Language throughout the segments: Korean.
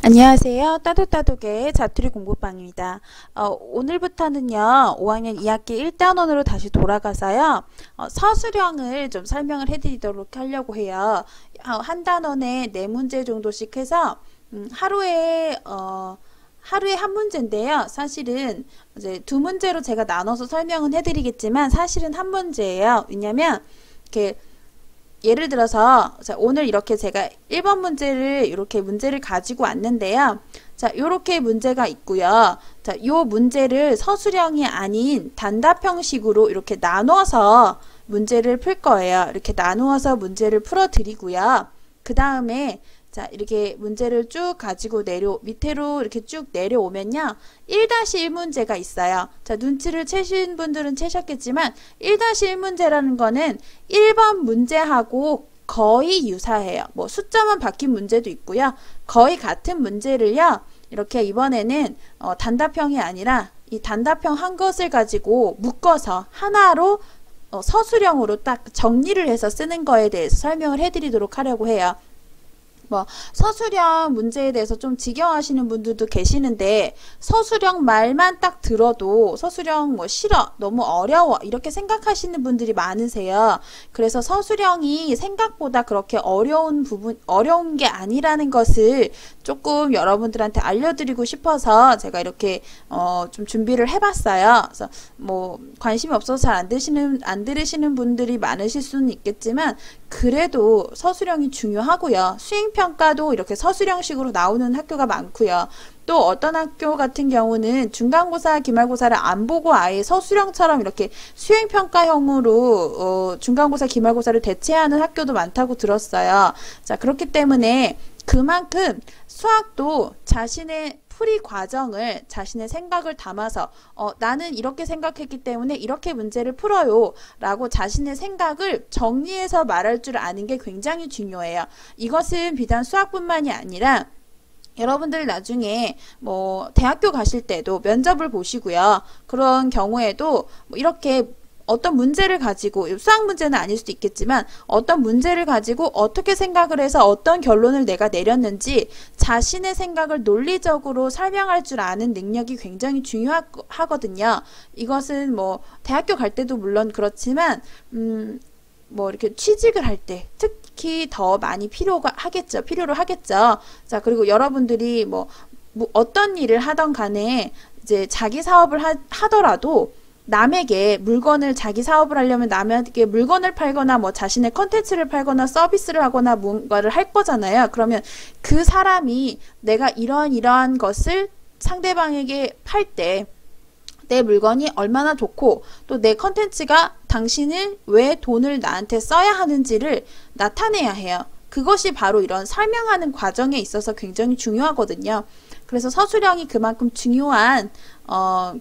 안녕하세요. 따도따독의 자투리 공부방입니다. 오늘부터는요, 5학년 2학기 1단원으로 다시 돌아가서요, 서술형을 좀 설명을 해드리도록 하려고 해요. 한 단원에 4문제 정도씩 해서, 하루에 한 문제인데요. 사실은 이제 2문제로 제가 나눠서 설명은 해드리겠지만, 사실은 한 문제예요. 왜냐면, 이렇게 예를 들어서 자, 오늘 이렇게 제가 1번 문제를 이렇게 문제를 가지고 왔는데요. 자, 요렇게 문제가 있고요. 자, 요 문제를 서술형이 아닌 단답 형식으로 이렇게 나눠서 문제를 풀 거예요. 이렇게 나누어서 문제를 풀어 드리고요. 그 다음에 자, 이렇게 문제를 쭉 가지고 밑으로 이렇게 쭉 내려오면요. 1-1 문제가 있어요. 자, 눈치를 채신 분들은 채셨겠지만 1-1 문제라는 거는 1번 문제하고 거의 유사해요. 뭐 숫자만 바뀐 문제도 있고요. 거의 같은 문제를요. 이렇게 이번에는 단답형이 아니라 이 단답형 한 것을 가지고 묶어서 하나로 서술형으로 딱 정리를 해서 쓰는 거에 대해서 설명을 해드리도록 하려고 해요. 뭐 서술형 문제에 대해서 좀 지겨워하시는 분들도 계시는데 서술형 말만 딱 들어도 서술형 뭐 싫어 너무 어려워 이렇게 생각하시는 분들이 많으세요. 그래서 서술형이 생각보다 그렇게 어려운 게 아니라는 것을 조금 여러분들한테 알려드리고 싶어서 제가 이렇게 좀 준비를 해봤어요. 그래서 뭐 관심이 없어서 잘 안 들으시는 분들이 많으실 수는 있겠지만 그래도 서술형이 중요하고요. 수행평가도 이렇게 서술형식으로 나오는 학교가 많고요. 또 어떤 학교 같은 경우는 중간고사, 기말고사를 안 보고 아예 서술형처럼 이렇게 수행평가형으로 중간고사, 기말고사를 대체하는 학교도 많다고 들었어요. 자, 그렇기 때문에 그만큼 수학도 자신의 풀이 과정을 자신의 생각을 담아서 나는 이렇게 생각했기 때문에 이렇게 문제를 풀어요 라고 자신의 생각을 정리해서 말할 줄 아는 게 굉장히 중요해요. 이것은 비단 수학뿐만이 아니라 여러분들 나중에 뭐 대학교 가실 때도 면접을 보시고요. 그런 경우에도 뭐 이렇게 어떤 문제를 가지고 수학 문제는 아닐 수도 있겠지만 어떤 문제를 가지고 어떻게 생각을 해서 어떤 결론을 내가 내렸는지 자신의 생각을 논리적으로 설명할 줄 아는 능력이 굉장히 중요하거든요. 이것은 뭐 대학교 갈 때도 물론 그렇지만 뭐 이렇게 취직을 할 때 특히 더 많이 필요로 하겠죠. 자, 그리고 여러분들이 뭐 어떤 일을 하던 간에 이제 자기 사업을 하더라도 남에게 물건을 자기 사업을 하려면 남에게 물건을 팔거나 뭐 자신의 컨텐츠를 팔거나 서비스를 하거나 뭔가를 할 거잖아요. 그러면 그 사람이 내가 이러한 것을 상대방에게 팔 때 내 물건이 얼마나 좋고 또 내 컨텐츠가 당신을 왜 돈을 나한테 써야 하는지를 나타내야 해요. 그것이 바로 이런 설명하는 과정에 있어서 굉장히 중요하거든요. 그래서 서술형이 그만큼 중요한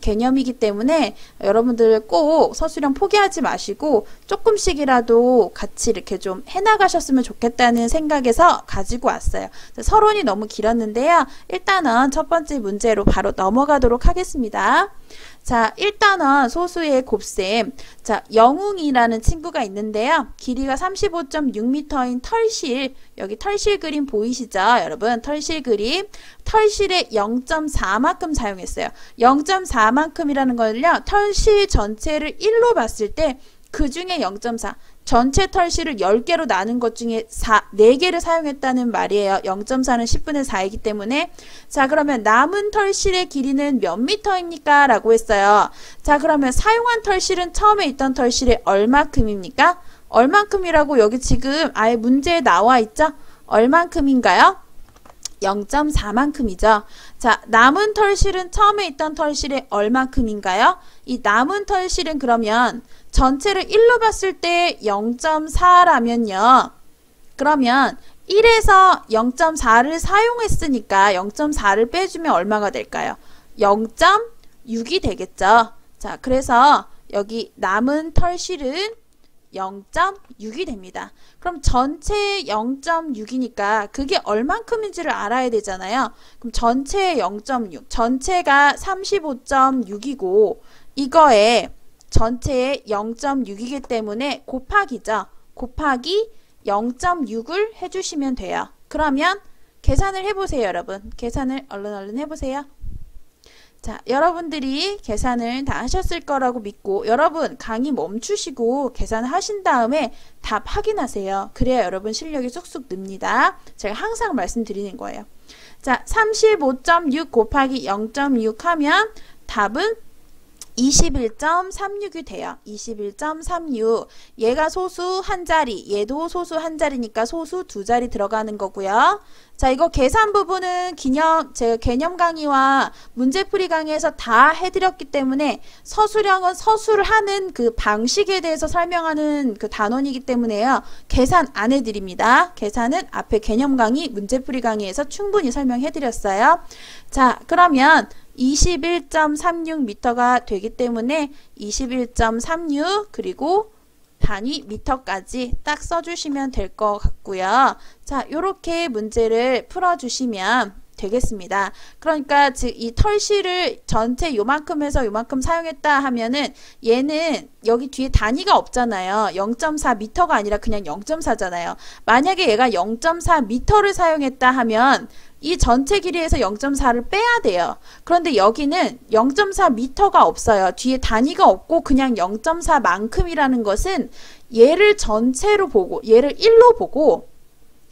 개념이기 때문에 여러분들 꼭 서술형 포기하지 마시고 조금씩이라도 같이 이렇게 좀 해나가셨으면 좋겠다는 생각에서 가지고 왔어요. 서론이 너무 길었는데요. 일단은 첫 번째 문제로 바로 넘어가도록 하겠습니다. 자, 일단은 소수의 곱셈. 자, 영웅이라는 친구가 있는데요. 길이가 35.6m인 털실. 여기 털실 그림 보이시죠? 여러분, 털실 그림. 털실의 0.4만큼 사용했어요. 0.4만큼이라는 거는요. 털실 전체를 1로 봤을 때 그 중에 0.4. 전체 털실을 10개로 나눈 것 중에 4개를 사용했다는 말이에요. 0.4는 10분의 4이기 때문에. 자, 그러면 남은 털실의 길이는 몇 미터입니까? 라고 했어요. 자, 그러면 사용한 털실은 처음에 있던 털실이 얼마큼입니까? 얼만큼이라고 여기 지금 아예 문제에 나와 있죠? 얼만큼인가요? 0.4만큼이죠. 자, 남은 털실은 처음에 있던 털실의 얼만큼인가요? 이 남은 털실은 그러면 전체를 1로 봤을 때 0.4라면요. 그러면 1에서 0.4를 사용했으니까 0.4를 빼주면 얼마가 될까요? 0.6이 되겠죠. 자, 그래서 여기 남은 털실은 0.6이 됩니다. 그럼 전체 0.6이니까 그게 얼만큼인지를 알아야 되잖아요. 그럼 전체 0.6, 전체가 35.6이고 이거에 전체의 0.6이기 때문에 곱하기죠. 곱하기 0.6을 해주시면 돼요. 그러면 계산을 해보세요, 여러분. 계산을 얼른 해보세요. 자, 여러분들이 계산을 다 하셨을 거라고 믿고 여러분 강의 멈추시고 계산을 하신 다음에 답 확인하세요. 그래야 여러분 실력이 쑥쑥 늡니다. 제가 항상 말씀드리는 거예요. 자, 35.6 곱하기 0.6 하면 답은 21.36이 돼요. 21.36. 얘가 소수 한 자리, 얘도 소수 한 자리니까 소수 두 자리 들어가는 거고요. 자, 이거 계산 부분은 제가 개념 강의와 문제풀이 강의에서 다 해드렸기 때문에 서술형은 서술을 하는 그 방식에 대해서 설명하는 그 단원이기 때문에요. 계산 안 해드립니다. 계산은 앞에 개념 강의, 문제풀이 강의에서 충분히 설명해드렸어요. 자, 그러면 21.36m가 되기 때문에 21.36 그리고 단위 미터까지 딱 써주시면 될 것 같고요. 자, 요렇게 문제를 풀어주시면 되겠습니다. 그러니까 즉 이 털실을 전체 요만큼에서 요만큼 사용했다 하면은 얘는 여기 뒤에 단위가 없잖아요. 0.4m가 아니라 그냥 0.4잖아요. 만약에 얘가 0.4m를 사용했다 하면 이 전체 길이에서 0.4를 빼야 돼요. 그런데 여기는 0.4m가 없어요. 뒤에 단위가 없고 그냥 0.4만큼이라는 것은 얘를 전체로 보고 얘를 1로 보고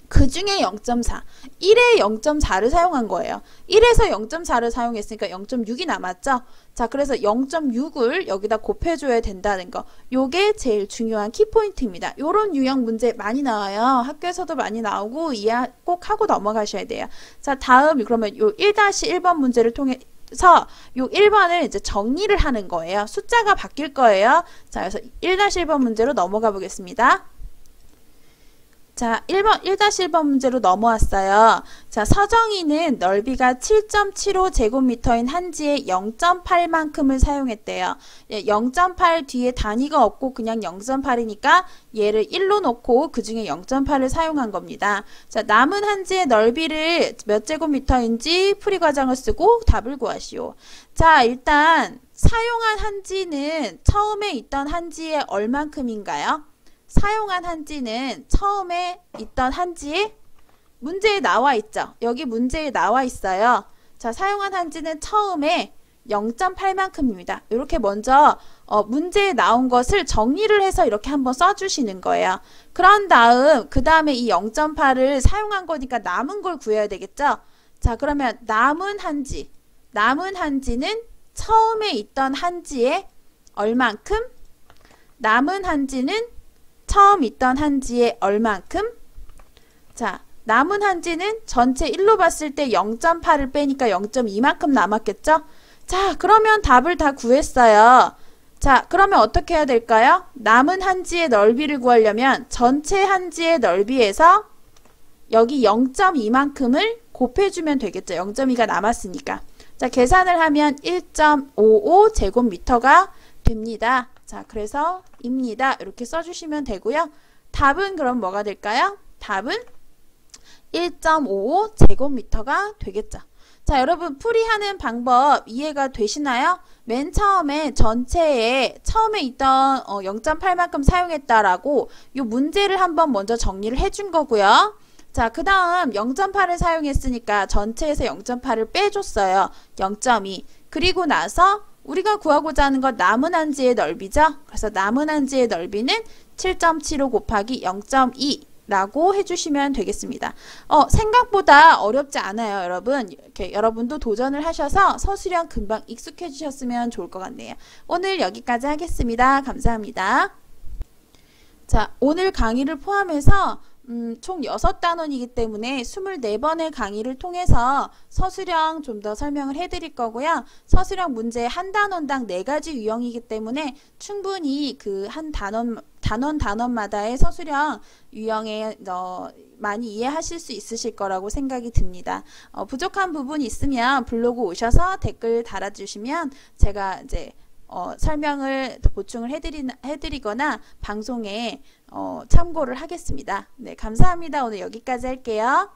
그 중에 0.4, 1에 0.4를 사용한 거예요. 1에서 0.4를 사용했으니까 0.6이 남았죠. 자, 그래서 0.6을 여기다 곱해줘야 된다는 거. 요게 제일 중요한 키포인트입니다. 요런 유형 문제 많이 나와요. 학교에서도 많이 나오고 이해 꼭 하고 넘어가셔야 돼요. 자, 다음 그러면 요 1-1번 문제를 통해 서 요 1번을 이제 정리를 하는 거예요. 숫자가 바뀔 거예요. 자, 그래서 1-1번 문제로 넘어가 보겠습니다. 자, 1-1번 문제로 넘어왔어요. 자, 서정희는 넓이가 7.75제곱미터인 한지에 0.8만큼을 사용했대요. 0.8 뒤에 단위가 없고 그냥 0.8이니까 얘를 1로 놓고 그 중에 0.8을 사용한 겁니다. 자, 남은 한지의 넓이를 몇 제곱미터인지 풀이 과정을 쓰고 답을 구하시오. 자, 일단 사용한 한지는 처음에 있던 한지의 얼만큼인가요? 사용한 한지는 처음에 있던 한지에 문제에 나와 있죠. 여기 문제에 나와 있어요. 자, 사용한 한지는 처음에 0.8만큼입니다. 이렇게 먼저 문제에 나온 것을 정리를 해서 이렇게 한번 써주시는 거예요. 그런 다음 그 다음에 이 0.8을 사용한 거니까 남은 걸 구해야 되겠죠. 자, 그러면 남은 한지는 처음에 있던 한지에 얼만큼? 남은 한지는 처음 있던 한지에 얼만큼? 자, 남은 한지는 전체 1로 봤을 때 0.8을 빼니까 0.2만큼 남았겠죠? 자, 그러면 답을 다 구했어요. 자, 그러면 어떻게 해야 될까요? 남은 한지의 넓이를 구하려면 전체 한지의 넓이에서 여기 0.2만큼을 곱해주면 되겠죠. 0.2가 남았으니까. 자, 계산을 하면 1.55 제곱미터가 됩니다. 자, 그래서 입니다. 이렇게 써주시면 되고요. 답은 그럼 뭐가 될까요? 답은 1.55 제곱미터가 되겠죠. 자, 여러분 풀이하는 방법 이해가 되시나요? 맨 처음에 전체에 처음에 있던 0.8만큼 사용했다라고 이 문제를 한번 먼저 정리를 해준 거고요. 자, 그 다음 0.8을 사용했으니까 전체에서 0.8을 빼줬어요. 0.2. 그리고 나서 우리가 구하고자 하는 건 남은 한지의 넓이죠. 그래서 남은 한지의 넓이는 7.75 곱하기 0.2 라고 해주시면 되겠습니다. 생각보다 어렵지 않아요, 여러분. 이렇게 여러분도 도전을 하셔서 서술형 금방 익숙해지셨으면 좋을 것 같네요. 오늘 여기까지 하겠습니다. 감사합니다. 자, 오늘 강의를 포함해서 총 6단원이기 때문에 24번의 강의를 통해서 서술형 좀 더 설명을 해드릴 거고요. 서술형 문제 한 단원당 4가지 유형이기 때문에 충분히 그 한 단원마다의 서술형 유형에 많이 이해하실 수 있으실 거라고 생각이 듭니다. 부족한 부분이 있으면 블로그 오셔서 댓글 달아주시면 제가 이제 설명을 보충을 해드리거나 방송에 참고를 하겠습니다. 네, 감사합니다. 오늘 여기까지 할게요.